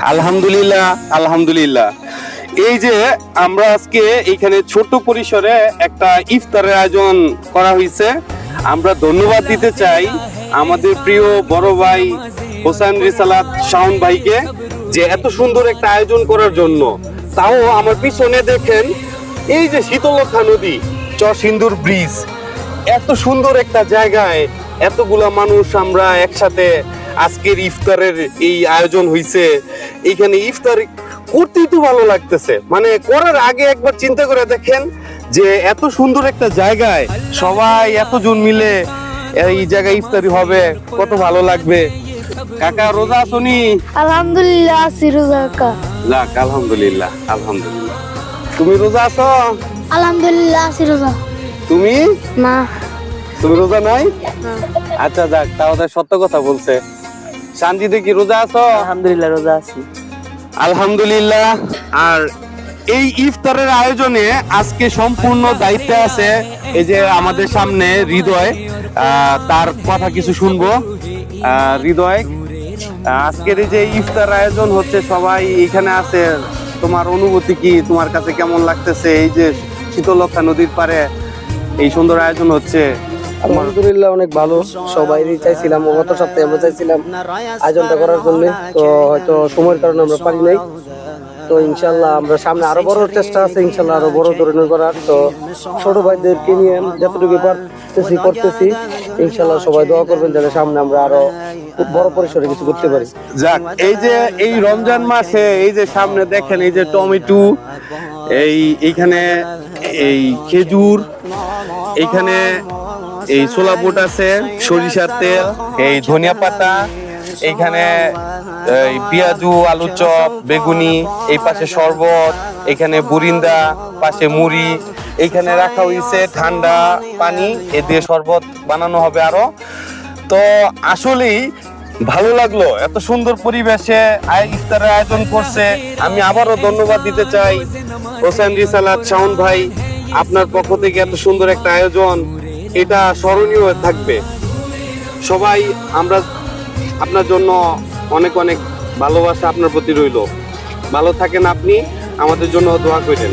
আলহামদুলিল্লাহ আলহামদুলিল্লাহ। এই যে আমরা আজকে এখানে ছোট পরিসরে একটা ইফতারের আয়োজন করা হয়েছে। আমরা ধন্যবাদ দিতে চাই আমাদের প্রিয় বড় ভাই হোসেন রিসালাত শাওন ভাইকে, যে এত সুন্দর একটা আয়োজন করার জন্য। তাও আমার পিছনে দেখেন এই যে শীতলক্ষা নদী, চরসিন্দুর ব্রিজ, এত সুন্দর একটা জায়গায় এতগুলা মানুষ আমরা একসাথে আজকের ইফতারের এই আয়োজন হইছে। এইখানে ইফতার করতেই তো ভালো লাগতেছে, মানে করার আগে একবার চিন্তা করে দেখেন যে এত সুন্দর একটা জায়গায় সবাই এতজন মিলে এই জায়গায় ইফতারি হবে, কত ভালো লাগবে। কাকা রোজা আসনি? আলহামদুলিল্লাহ আছি রোজা কাকা। যাক আলহামদুলিল্লাহ আলহামদুলিল্লাহ। তুমি রোজা আছো? আলহামদুলিল্লাহ আছি রোজা। তুমি না। তুমি রোজা নাই? আচ্ছা যাক, তাহলে সত্য কথা বলছে। শান্তিতে কি রোজা আছো? আলহামদুলিল্লাহ রোজা আছি। আলহামদুলিল্লাহ। আর এই ইফতারের আয়োজনে আজকে সম্পূর্ণ দায়িত্বে আছে এই যে আমাদের সামনে হৃদয়, তার কথা কিছু শুনবো। হৃদয়, আজকের এই যে ইফতার আয়োজন হচ্ছে, সবাই এখানে আছে, তোমার অনুভূতি কি? তোমার কাছে কেমন লাগতেছে এই যে শীতলক্ষা নদীর পারে এই সুন্দর আয়োজন হচ্ছে? আলহামদুলিল্লাহ অনেক ভালো। সবাই চাইছিলাম, গত সপ্তাহে আমরা চাইছিলাম আয়োজনটা করার জন্য, তো হয়তো সময়ের কারণে আমরা পারি নাই। তো ইনশাল্লাহ আমরা সামনে আরো বড় চেষ্টা আছে, ইনশাল্লাহ আরো বড় ধরনের করার। তো ছোট ভাইদেরকে নিয়ে যতটুকু পারতেছি করতেছি, ইনশাল্লাহ সবাই দোয়া করবেন যাতে সামনে আমরা আরো খুব বড় পরিসরে কিছু করতে পারি। যাক, এই যে এই রমজান মাসে এই যে সামনে দেখেন এই যে টমেটো, এইখানে এই খেজুর, এইখানে এই ছোলা বুট আছে, সরিষার তেল, এই ধনিয়া পাতা, এইখানে এই পেঁয়াজু, আলু চপ, বেগুনি, এই পাশে শরবত, এখানে বুরিন্দা, পাশে মুড়ি, এইখানে রাখা হয়েছে ঠান্ডা পানি, এ দিয়ে শরবত বানানো হবে আরো। তো আসলেই ভালো লাগলো, এত সুন্দর পরিবেশে ইফতারের আয়োজন করছে। আমি আবারও ধন্যবাদ দিতে চাই হোসেন রিসালাত শাওন ভাই, আপনার পক্ষ থেকে এত সুন্দর একটা আয়োজন, এটা স্মরণীয় থাকবে। সবাই আমরা আপনার জন্য অনেক অনেক ভালোবাসা আপনার প্রতি রইল। ভালো থাকেন আপনি, আমাদের জন্য দোয়া করেন।